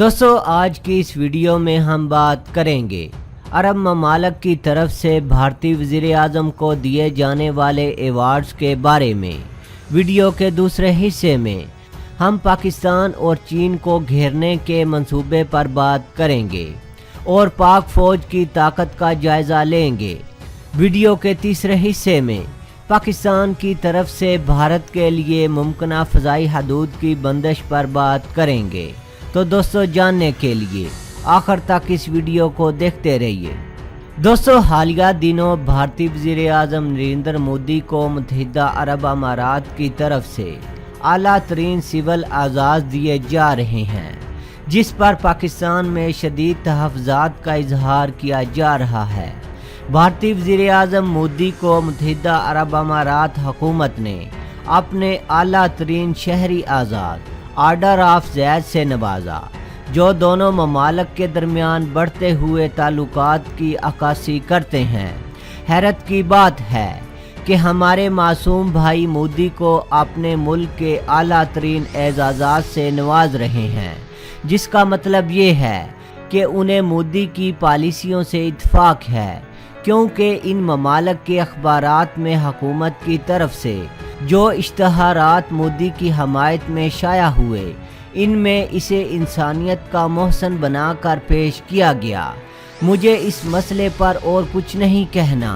दोस्तों आज की इस वीडियो में हम बात करेंगे अरब ममालिक की तरफ से भारतीय वज़ीर आज़म को दिए जाने वाले एवार्ड्स के बारे में। वीडियो के दूसरे हिस्से में हम पाकिस्तान और चीन को घेरने के मंसूबे पर बात करेंगे और पाक फ़ौज की ताकत का जायज़ा लेंगे। वीडियो के तीसरे हिस्से में पाकिस्तान की तरफ से भारत के लिए मुमकिन फ़ज़ाई हदूद की बंदिश पर बात करेंगे। तो दोस्तों जानने के लिए आखिर तक इस वीडियो को देखते रहिए। दोस्तों हालिया दिनों भारतीय वज़ीर आज़म नरेंद्र मोदी को मुत्तहिदा अरब अमारात की तरफ से आला तरीन सिविल एजाज़ दिए जा रहे हैं, जिस पर पाकिस्तान में शदीद तहफ़्फ़ुज़ात का इजहार किया जा रहा है। भारतीय वज़ीर आज़म मोदी को मुत्तहिदा अरब अमारात हुकूमत ने अपने आला तरीन शहरी आज़ाद आर्डर ऑफ ज़ैद से नवाजा, जो दोनों ममालिक के दरमियान बढ़ते हुए ताल्लुकात की अक्कासी करते हैं। हैरत की बात है कि हमारे मासूम भाई मोदी को अपने मुल्क के आला तरीन एजाज़ात से नवाज रहे हैं, जिसका मतलब ये है कि उन्हें मोदी की पॉलिसियों से इत्तेफाक है, क्योंकि इन ममालिक के अखबारात में हुकूमत की तरफ से जो इश्तहारात मोदी की हमायत में शाया हुए, इनमें इसे इंसानियत का मोहसन बनाकर पेश किया गया। मुझे इस मसले पर और कुछ नहीं कहना,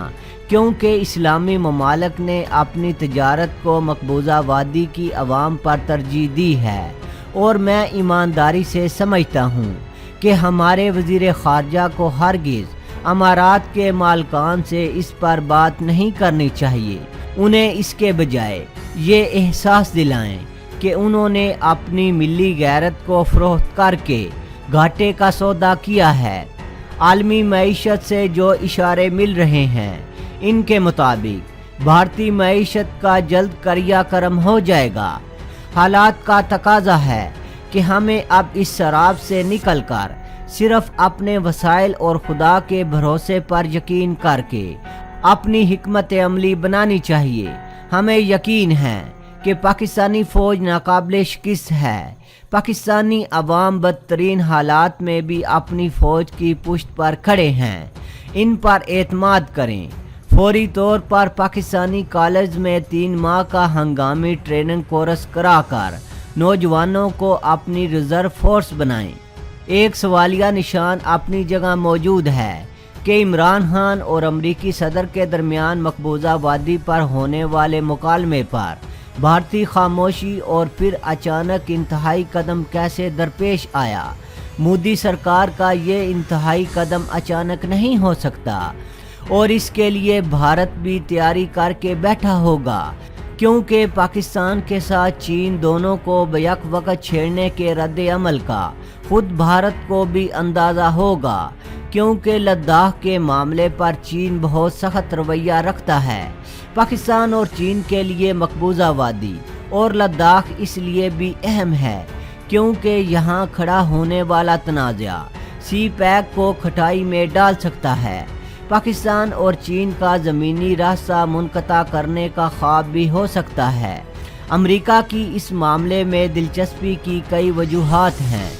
क्योंकि इस्लामी ममालिक ने अपनी तिजारत को मकबूजा वादी की अवाम पर तरजीह दी है, और मैं ईमानदारी से समझता हूँ कि हमारे वज़ीर ख़ारजा को हरगिज़ अमारात के मालकान से इस पर बात नहीं करनी चाहिए। उन्हें इसके बजाय ये एहसास दिलाएं कि उन्होंने अपनी मिली गैरत को फ़रोख्त करके घाटे का सौदा किया है। आलमी मईशत से जो इशारे मिल रहे हैं, इनके मुताबिक भारतीय मईशत का जल्द क्रियाक्रम हो जाएगा। हालात का तकाजा है कि हमें अब इस शराब से निकलकर सिर्फ अपने वसाइल और खुदा के भरोसे पर यकीन करके अपनी हिकमत अमली बनानी चाहिए। हमें यकीन है कि पाकिस्तानी फ़ौज नाकाबिल शिकस्त है। पाकिस्तानी अवाम बदतरीन हालात में भी अपनी फ़ौज की पुश्त पर खड़े हैं। इन पर एतमाद करें। फौरी तौर पर पाकिस्तानी कॉलेज में 3 माह का हंगामी ट्रेनिंग कोर्स कराकर नौजवानों को अपनी रिज़र्व फोर्स बनाएं। एक सवालिया निशान अपनी जगह मौजूद है कि इमरान खान और अमरीकी सदर के दरमियान मकबूजा वादी पर होने वाले मुकालमे पर भारतीय खामोशी और फिर अचानक इंतहाई कदम कैसे दरपेश आया। मोदी सरकार का ये इंतहाई कदम अचानक नहीं हो सकता, और इसके लिए भारत भी तैयारी करके बैठा होगा, क्योंकि पाकिस्तान के साथ चीन दोनों को बैक वक्त छेड़ने के रद्द अमल का खुद भारत को भी अंदाज़ा होगा, क्योंकि लद्दाख के मामले पर चीन बहुत सख्त रवैया रखता है। पाकिस्तान और चीन के लिए मकबूजा वादी और लद्दाख इसलिए भी अहम है, क्योंकि यहाँ खड़ा होने वाला तनाज़ा सी पैक को खटाई में डाल सकता है। पाकिस्तान और चीन का ज़मीनी रास्ता मुनक़ता करने का ख्वाब भी हो सकता है। अमेरिका की इस मामले में दिलचस्पी की कई वजूहात हैं।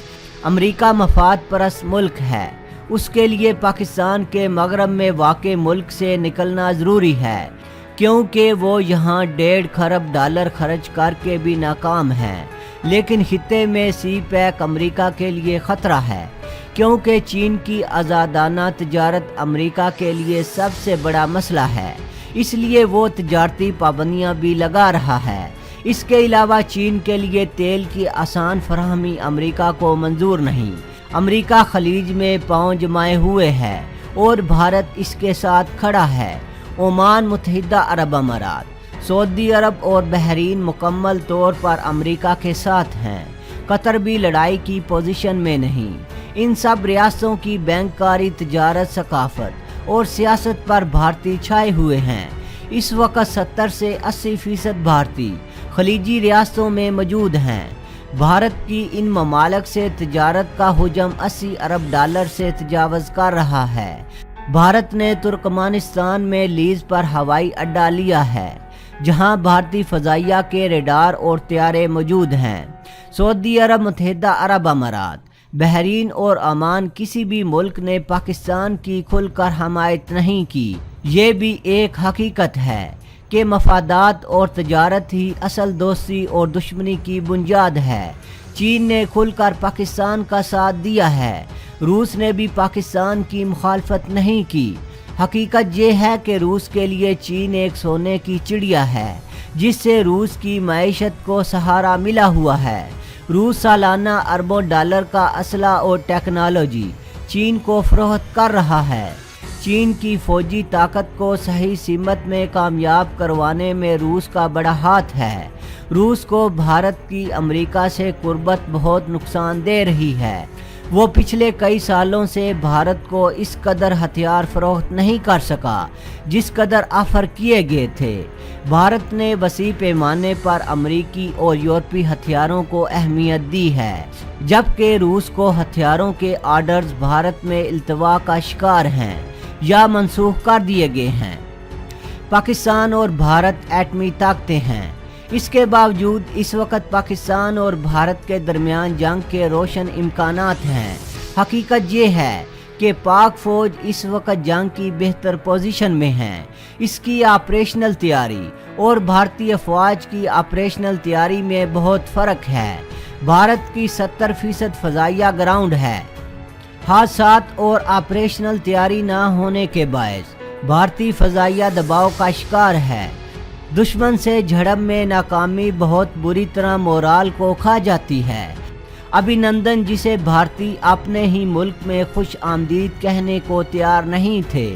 अमेरिका मफाद परस्त मुल्क है, उसके लिए पाकिस्तान के मगरब में वाक़े मुल्क से निकलना ज़रूरी है, क्योंकि वो यहाँ $1.5 खरब खर्च करके भी नाकाम है। लेकिन खित्ते में सी पैक अमेरिका के लिए ख़तरा है, क्योंकि चीन की आज़ादाना तिजारत अमेरिका के लिए सबसे बड़ा मसला है, इसलिए वो तिजारती पाबंदियाँ भी लगा रहा है। इसके अलावा चीन के लिए तेल की आसान फराहमी अमेरिका को मंजूर नहीं। अमेरिका खलीज में पांव जमाए हुए है और भारत इसके साथ खड़ा है। ओमान, मुत्तहिदा अरब अमारात, सऊदी अरब और बहरीन मुकम्मल तौर पर अमेरिका के साथ हैं। कतर भी लड़ाई की पोजीशन में नहीं। इन सब रियासतों की बैंककारी, तिजारत, सकाफत और सियासत पर भारतीय छाए हुए हैं। इस वक्त 70 से 80% भारतीय खलीजी रियासतों में मौजूद हैं। भारत की इन ममालिक से तिजारत का हुजम $80 अरब से तजावज़ कर रहा है। भारत ने तुर्कमानिस्तान में लीज पर हवाई अड्डा लिया है, जहां भारतीय फ़ज़ाइया के रेडार और तैयारे मौजूद हैं। सऊदी अरब, मुत्तहिदा अरब अमारात, बहरीन और ओमान किसी भी मुल्क ने पाकिस्तान की खुलकर हमायत नहीं की। ये भी एक हकीकत है कि मफादात और तजारत ही असल दोस्ती और दुश्मनी की बुनियाद है। चीन ने खुलकर पाकिस्तान का साथ दिया है। रूस ने भी पाकिस्तान की मुखालफत नहीं की। हकीकत ये है कि रूस के लिए चीन एक सोने की चिड़िया है जिससे रूस की मईशत को सहारा मिला हुआ है। रूस सालाना अरबों डॉलर का असला और टेक्नोलॉजी चीन को फरोख्त कर रहा है। चीन की फौजी ताकत को सही सीमत में कामयाब करवाने में रूस का बड़ा हाथ है। रूस को भारत की अमेरिका से कुर्बत बहुत नुकसान दे रही है। वो पिछले कई सालों से भारत को इस कदर हथियार फरोख्त नहीं कर सका जिस कदर ऑफर किए गए थे। भारत ने वसी पैमाने पर अमरीकी और यूरोपीय हथियारों को अहमियत दी है, जबकि रूस को हथियारों के आर्डर्स भारत में इल्तवा का शिकार हैं या मनसूख कर दिए गए हैं। पाकिस्तान और भारत एटमी ताकतें हैं। इसके बावजूद इस वक्त पाकिस्तान और भारत के दरमियान जंग के रोशन इम्कानात हैं। हकीकत ये है कि पाक फौज इस वक्त जंग की बेहतर पोजीशन में है। इसकी ऑपरेशनल तैयारी और भारतीय अफवाज की ऑपरेशनल तैयारी में बहुत फ़र्क है। भारत की 70% फ़ज़ाइया ग्राउंड है। हादसात और ऑपरेशनल तैयारी न होने के बायस भारतीय फ़ज़ाइया दबाव का शिकार है। दुश्मन से झड़प में नाकामी बहुत बुरी तरह मोराल को खा जाती है। अभिनंदन जिसे भारतीय अपने ही मुल्क में खुश आमदीद कहने को तैयार नहीं थे,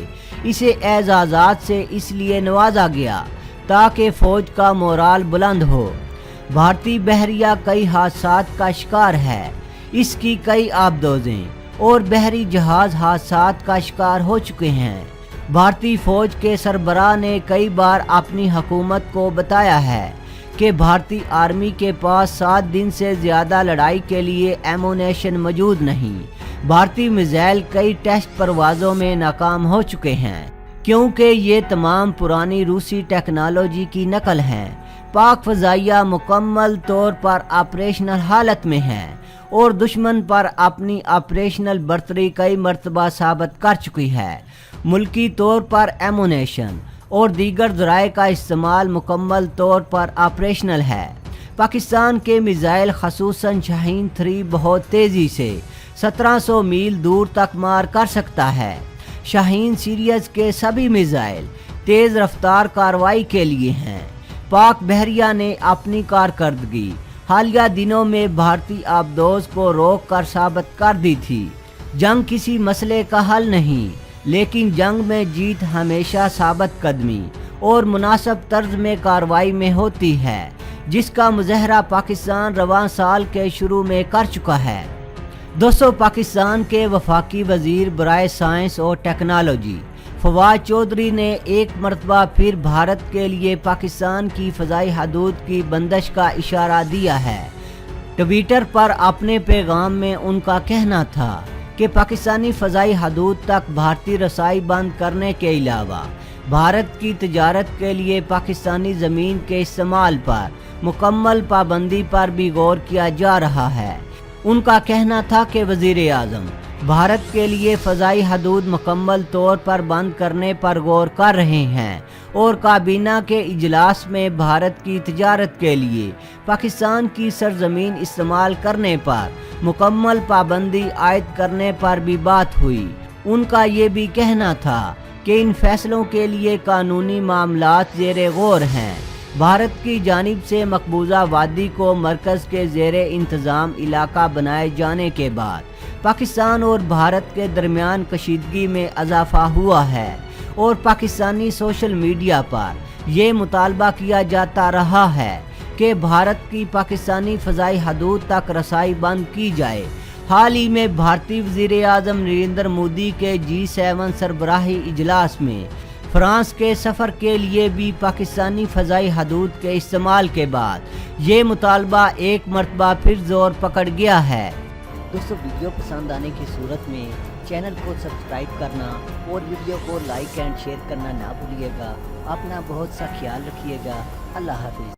इसे एजाज़ात से इसलिए नवाजा गया ताकि फ़ौज का मोराल बुलंद हो। भारतीय बहरिया कई हादसात का शिकार है। इसकी कई आबदोज़ें और बहरी जहाज़ हादसात का शिकार हो चुके हैं। भारतीय फ़ौज के सरबराह ने कई बार अपनी हुकूमत को बताया है कि भारतीय आर्मी के पास 7 दिन से ज़्यादा लड़ाई के लिए एमुनेशन मौजूद नहीं। भारतीय मिसाइल कई टेस्ट परवाज़ों में नाकाम हो चुके हैं क्योंकि ये तमाम पुरानी रूसी टेक्नोलॉजी की नकल हैं। पाक फ़ज़ाइया मुकम्मल तौर पर ऑपरेशनल हालत में है और दुश्मन पर अपनी ऑपरेशनल बर्तरी कई मरतबा साबित कर चुकी है। मुल्की तौर पर एमुनेशन और दीगर ज़राए का इस्तेमाल मुकम्मल तौर पर ऑपरेशनल है। पाकिस्तान के मिसाइल खसूसन शाहीन 3 बहुत तेज़ी से 1700 मील दूर तक मार कर सकता है। शाहीन सीरीज़ के सभी मिसाइल तेज़ रफ्तार कार्रवाई के लिए हैं। पाक बहरिया ने अपनी कारकर्दगी हालिया दिनों में भारतीय आबदोज को रोक कर साबित कर दी थी। जंग किसी मसले का हल नहीं, लेकिन जंग में जीत हमेशा साबित कदमी और मुनासिब तर्ज में कार्रवाई में होती है, जिसका मुज़ाहरा पाकिस्तान रवां साल के शुरू में कर चुका है। दोस्तों, पाकिस्तान के वफाकी वज़ीर बराए साइंस और टेक्नोलॉजी फवाद चौधरी ने एक मरतबा फिर भारत के लिए पाकिस्तान की फ़ज़ाई हदूद की बंदिश का इशारा दिया है। ट्विटर पर अपने पैगाम में उनका कहना था कि पाकिस्तानी फ़ज़ाई हदूद तक भारतीय रसाई बंद करने के अलावा भारत की तजारत के लिए पाकिस्तानी ज़मीन के इस्तेमाल पर मुकम्मल पाबंदी पर भी गौर किया जा रहा है। उनका कहना था कि वज़ीर आज़म भारत के लिए फ़ज़ाई हदूद मुकम्मल तौर पर बंद करने पर गौर कर रहे हैं और काबीना के इजलास में भारत की तजारत के लिए पाकिस्तान की सरजमीन इस्तेमाल करने पर मुकम्मल पाबंदी आयद करने पर भी बात हुई। उनका ये भी कहना था कि इन फैसलों के लिए कानूनी मामलात ज़ेरे गौर हैं। भारत की जानिब से मकबूजा वादी को मरकज़ के ज़ेरे इंतज़ाम इलाका बनाए जाने के बाद पाकिस्तान और भारत के दरमियान कशीदगी में इजाफा हुआ है और पाकिस्तानी सोशल मीडिया पर यह मुतालबा किया जाता रहा है कि भारत की पाकिस्तानी फ़ज़ाई हदूद तक रसाई बंद की जाए। हाल ही में भारतीय वज़ीर आज़म नरेंद्र मोदी के G7 सरबराही इजलास में फ्रांस के सफ़र के लिए भी पाकिस्तानी फ़ज़ाई हदूद के इस्तेमाल के बाद ये मुतालबा एक मरतबा फिर ज़ोर पकड़ गया है। दोस्तों, वीडियो पसंद आने की सूरत में चैनल को सब्सक्राइब करना और वीडियो को लाइक एंड शेयर करना ना भूलिएगा। अपना बहुत सा ख्याल रखिएगा। अल्लाह हाफ़िज़।